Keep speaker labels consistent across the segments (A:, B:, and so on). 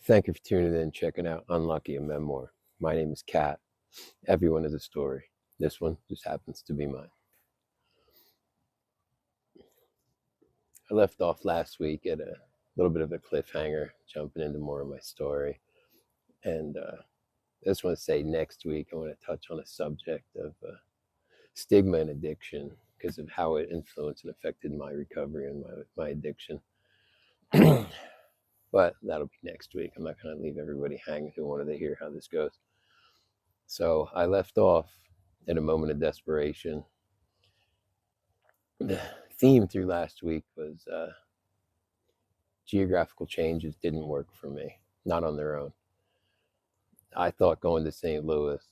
A: Thank you for tuning in and checking out Unlucky, a Memoir. My name is Kat. Everyone has a story. This one just happens to be mine. I left off last week at a little bit of a cliffhanger, jumping into more of my story. And I just want to say next week, I want to touch on a subject of stigma and addiction because of how it influenced and affected my recovery and my addiction. But that'll be next week. I'm not going to leave everybody hanging who wanted to hear how this goes. So I left off at a moment of desperation. The theme through last week was geographical changes didn't work for me, not on their own. I thought going to St. Louis,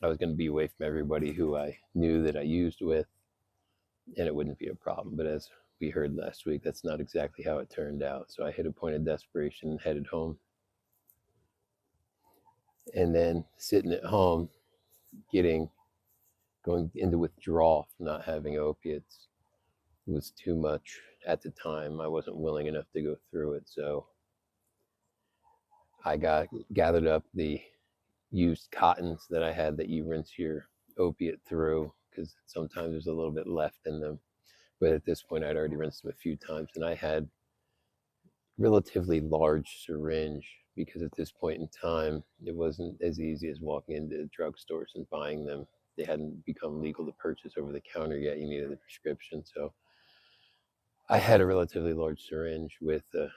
A: I was going to be away from everybody who I knew that I used with, and it wouldn't be a problem. But as we heard last week, that's not exactly how it turned out. So I hit a point of desperation and headed home. And then sitting at home, going into withdrawal from not having opiates was too much at the time. I wasn't willing enough to go through it. So I gathered up the used cottons that I had that you rinse your opiate through because sometimes there's a little bit left in them. But at this point, I'd already rinsed them a few times, and I had relatively large syringe because at this point in time, it wasn't as easy as walking into drugstores and buying them. They hadn't become legal to purchase over the counter yet. You needed a prescription. So I had a relatively large syringe with a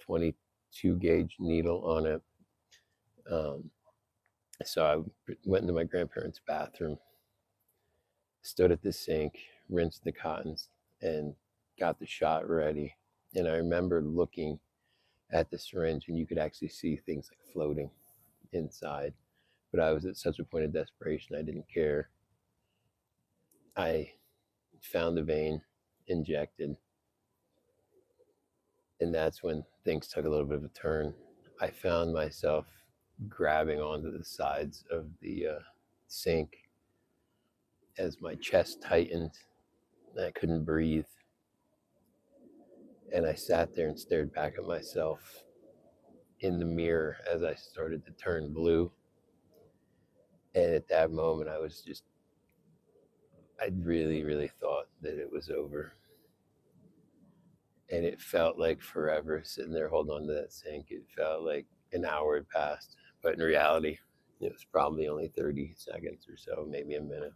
A: 22 gauge needle on it. So I went into my grandparents' bathroom, stood at the sink, rinsed the cottons, and got the shot ready. And I remember looking at the syringe, and you could actually see things like floating inside. But I was at such a point of desperation, I didn't care. I found the vein, injected, and that's when things took a little bit of a turn. I found myself grabbing onto the sides of the sink as my chest tightened and I couldn't breathe. And I sat there and stared back at myself in the mirror as I started to turn blue. And at that moment, I really, really thought that it was over. And it felt like forever sitting there holding on to that sink. It felt like an hour had passed. But in reality, it was probably only 30 seconds or so, maybe a minute.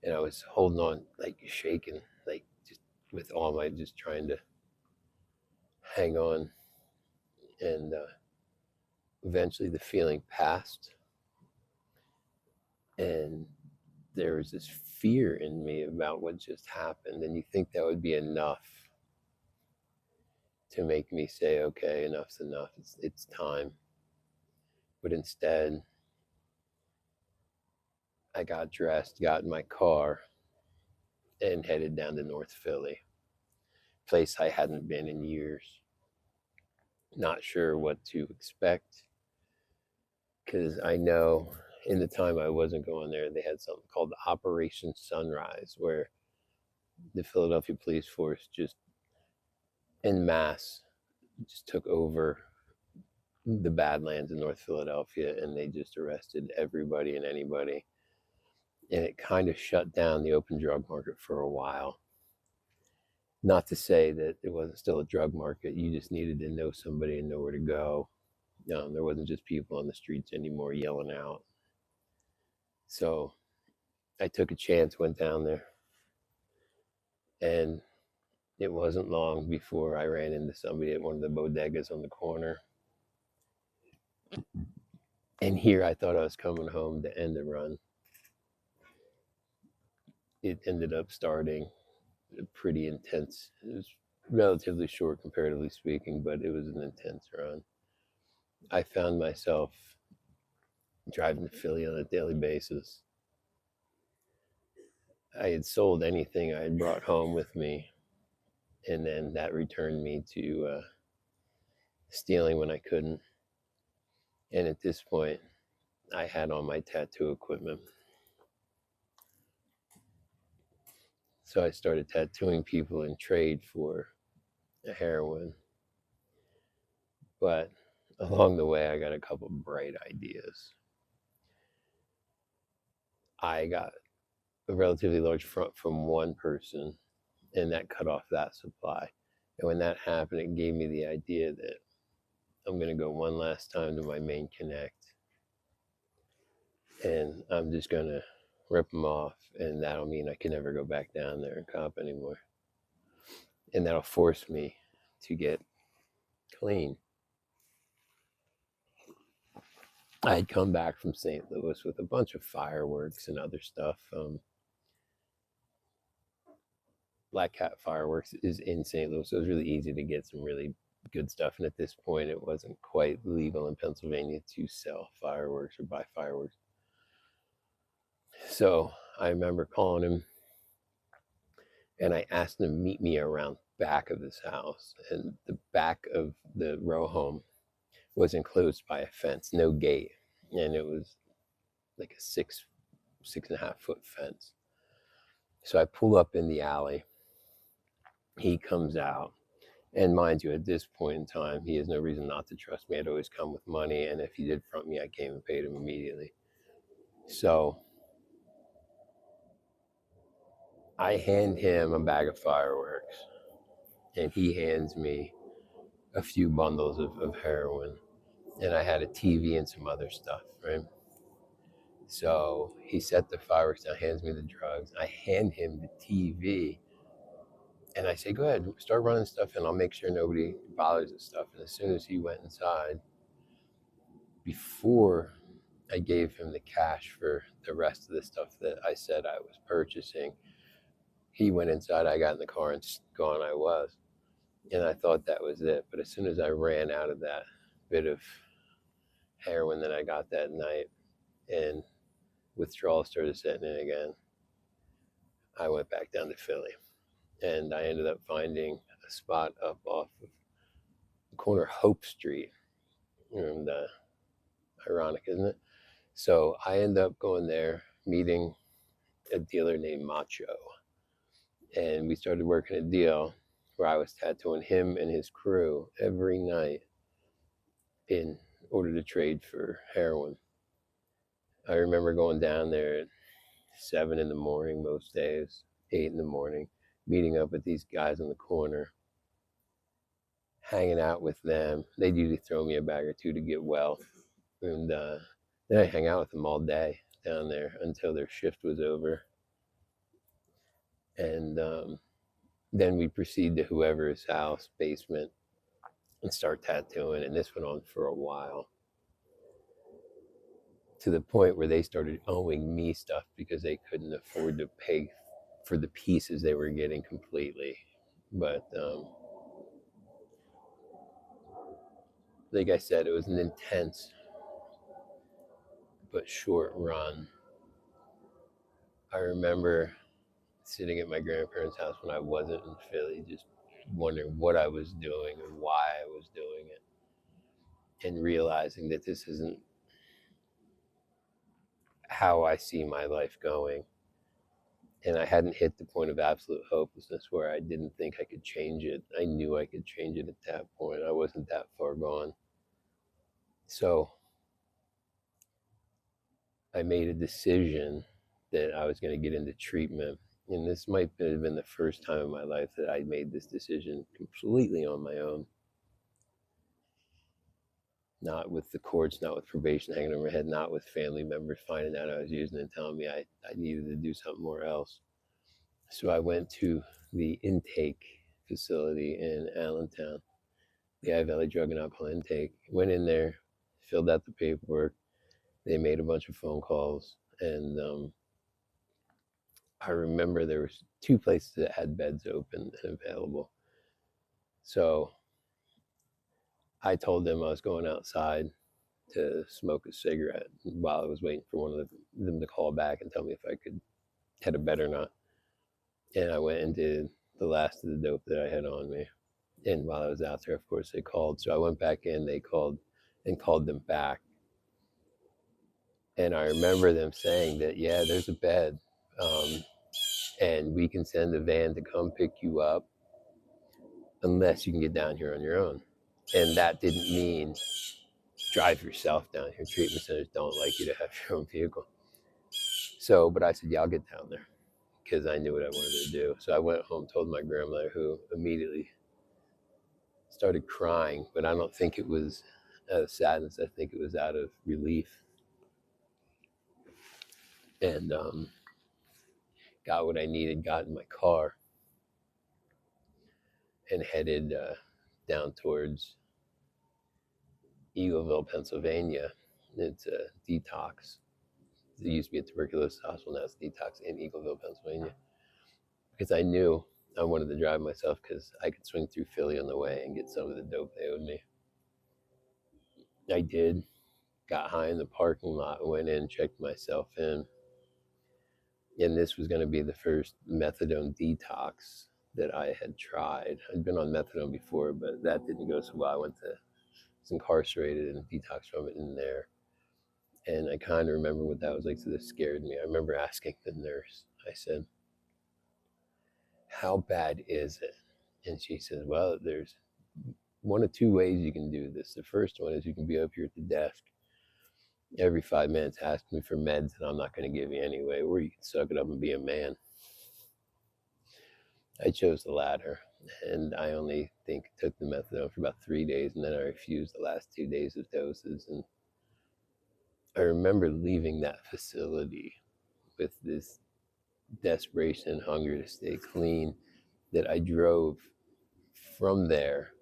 A: And I was holding on, like shaking, like just with all my, just trying to hang on. And eventually the feeling passed. And there was this fear in me about what just happened. And you think that would be enough to make me say, okay, enough's enough. It's time. But instead, I got dressed, got in my car, and headed down to North Philly, a place I hadn't been in years. Not sure what to expect, because I know in the time I wasn't going there, they had something called Operation Sunrise, where the Philadelphia police force just en masse just took over the Badlands in North Philadelphia, and they just arrested everybody and anybody. And it kind of shut down the open drug market for a while. Not to say that it wasn't still a drug market. You just needed to know somebody and know where to go. There wasn't just people on the streets anymore yelling out. So I took a chance, went down there, and it wasn't long before I ran into somebody at one of the bodegas on the corner. And here I thought I was coming home to end the run. It ended up starting pretty intense. It was relatively short, comparatively speaking, but it was an intense run. I found myself driving to Philly on a daily basis. I had sold anything I had brought home with me, and then that returned me to stealing when I couldn't. And at this point, I had all my tattoo equipment. So I started tattooing people in trade for a heroin. But Along the way, I got a couple bright ideas. I got a relatively large front from one person, and that cut off that supply. And when that happened, it gave me the idea that I'm going to go one last time to my main connect, and I'm just going to rip them off, and that'll mean I can never go back down there and cop anymore. And that'll force me to get clean. I had come back from St. Louis with a bunch of fireworks and other stuff. Black Cat Fireworks is in St. Louis, so it was really easy to get some really good stuff. And at this point, it wasn't quite legal in Pennsylvania to sell fireworks or buy fireworks. So I remember calling him, and I asked him to meet me around back of this house. And the back of the row home was enclosed by a fence, no gate, and it was like a 6.5 foot fence. So I pull up in the alley. He comes out. And mind you, at this point in time, he has no reason not to trust me. I'd always come with money, and if he did front me, I came and paid him immediately. So I hand him a bag of fireworks, and he hands me a few bundles of heroin, and I had a TV and some other stuff, right? So he set the fireworks down, hands me the drugs. I hand him the TV, and I say, go ahead, start running stuff in. I'll make sure nobody bothers the stuff. And as soon as he went inside, before I gave him the cash for the rest of the stuff that I said I was purchasing, he went inside, I got in the car, and gone I was. And I thought that was it. But as soon as I ran out of that bit of heroin that I got that night and withdrawal started setting in again, I went back down to Philly. And I ended up finding a spot up off of the corner of Hope Street. And ironic, isn't it? So I ended up going there, meeting a dealer named Macho. And we started working a deal where I was tattooing him and his crew every night in order to trade for heroin. I remember going down there at 7 in the morning most days, 8 in the morning, meeting up with these guys on the corner, hanging out with them. They'd usually throw me a bag or two to get well. And then I hang out with them all day down there until their shift was over. And then we proceed to whoever's house, basement, and start tattooing. And this went on for a while, to the point where they started owing me stuff because they couldn't afford to pay for the pieces they were getting completely. But like I said, it was an intense but short run. I remember sitting at my grandparents' house when I wasn't in Philly, just wondering what I was doing and why I was doing it, and realizing that this isn't how I see my life going. And I hadn't hit the point of absolute hopelessness where I didn't think I could change it. I knew I could change it at that point. I wasn't that far gone. So I made a decision that I was going to get into treatment. And this might have been the first time in my life that I made this decision completely on my own. Not with the courts, not with probation hanging over my head, not with family members finding out I was using it and telling me I needed to do something more else. So I went to the intake facility in Allentown, the Eye Valley Drug and Alcohol Intake. Went in there, filled out the paperwork. They made a bunch of phone calls, and I remember there was 2 places that had beds open and available. So I told them I was going outside to smoke a cigarette while I was waiting for one of them to call back and tell me if I could had a bed or not. And I went and did the last of the dope that I had on me. And while I was out there, of course, they called. So I went back in, they called and called them back. And I remember them saying that, yeah, there's a bed. And we can send a van to come pick you up unless you can get down here on your own. And that didn't mean drive yourself down here. Treatment centers don't like you to have your own vehicle. So, but I said, yeah, I'll get down there because I knew what I wanted to do. So I went home, told my grandmother, who immediately started crying, but I don't think it was out of sadness. I think it was out of relief. And got what I needed, got in my car, and headed down towards Eagleville, Pennsylvania. It's a detox. It used to be a tuberculosis hospital, now it's detox in Eagleville, Pennsylvania. Because I knew I wanted to drive myself because I could swing through Philly on the way and get some of the dope they owed me. I did. Got high in the parking lot, went in, checked myself in. And this was going to be the first methadone detox that I had tried. I'd been on methadone before, but that didn't go so well. I was incarcerated and detoxed from it in there. And I kind of remember what that was like, so this scared me. I remember asking the nurse, I said, how bad is it? And she says, well, there's one of two ways you can do this. The first one is you can be up here at the desk every 5 minutes asking me for meds that I'm not going to give you anyway, or you can suck it up and be a man. I chose the latter, and I only think took the methadone for about 3 days, and then I refused the last 2 days of doses. And I remember leaving that facility with this desperation and hunger to stay clean that I drove from there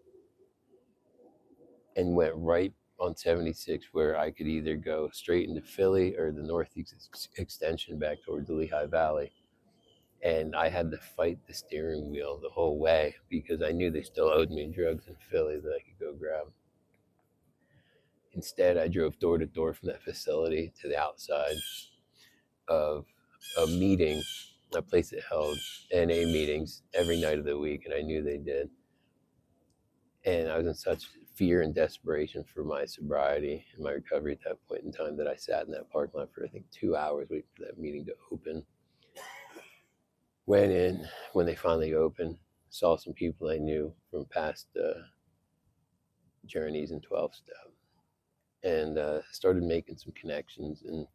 A: and went right on 76, where I could either go straight into Philly or the northeast extension back towards the Lehigh Valley. And I had to fight the steering wheel the whole way because I knew they still owed me drugs in Philly that I could go grab. Instead, I drove door to door from that facility to the outside of a meeting, a place that held NA meetings every night of the week, and I knew they did. And I was in such fear and desperation for my sobriety and my recovery at that point in time that I sat in that parking lot for, I think, 2 hours waiting for that meeting to open. Went in when they finally opened, saw some people I knew from past journeys in 12 step, and started making some connections and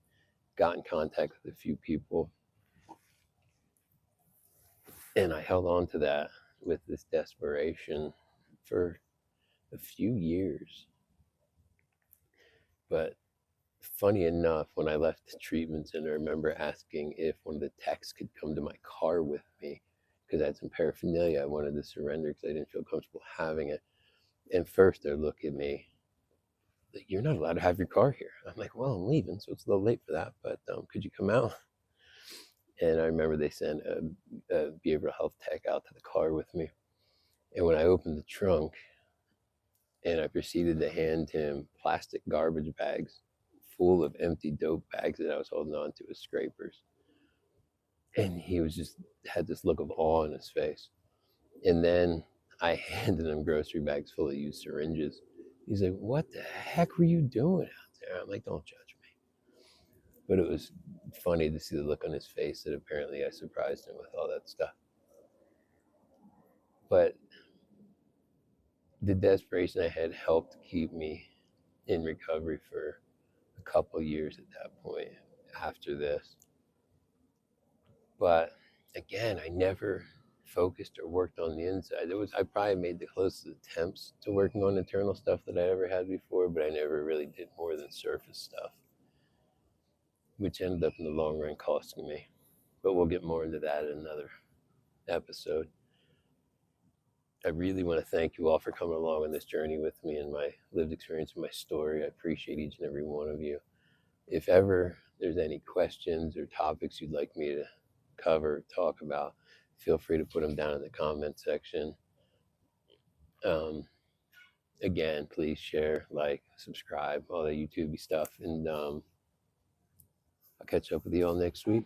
A: got in contact with a few people. And I held on to that with this desperation for a few years. But funny enough, when I left the treatment center, I remember asking if one of the techs could come to my car with me because I had some paraphernalia I wanted to surrender because I didn't feel comfortable having it. And first they're looking at me like, you're not allowed to have your car here. I'm like, well, I'm leaving, so it's a little late for that, but could you come out? And I remember they sent a behavioral health tech out to the car with me. And when I opened the trunk and I proceeded to hand him plastic garbage bags full of empty dope bags that I was holding on to as scrapers. And he was just had this look of awe in his face. And then I handed him grocery bags full of used syringes. He's like, what the heck were you doing out there? I'm like, don't judge me. But it was funny to see the look on his face that apparently I surprised him with all that stuff. But the desperation I had helped keep me in recovery for a couple years at that point after this. But again, I never focused or worked on the inside. I probably made the closest attempts to working on internal stuff that I ever had before, but I never really did more than surface stuff, which ended up in the long run costing me. But we'll get more into that in another episode. I really want to thank you all for coming along on this journey with me and my lived experience and my story. I appreciate each and every one of you. If ever there's any questions or topics you'd like me to cover, talk about, feel free to put them down in the comment section. Again, please share, like, subscribe, all the YouTube stuff, and I'll catch up with you all next week.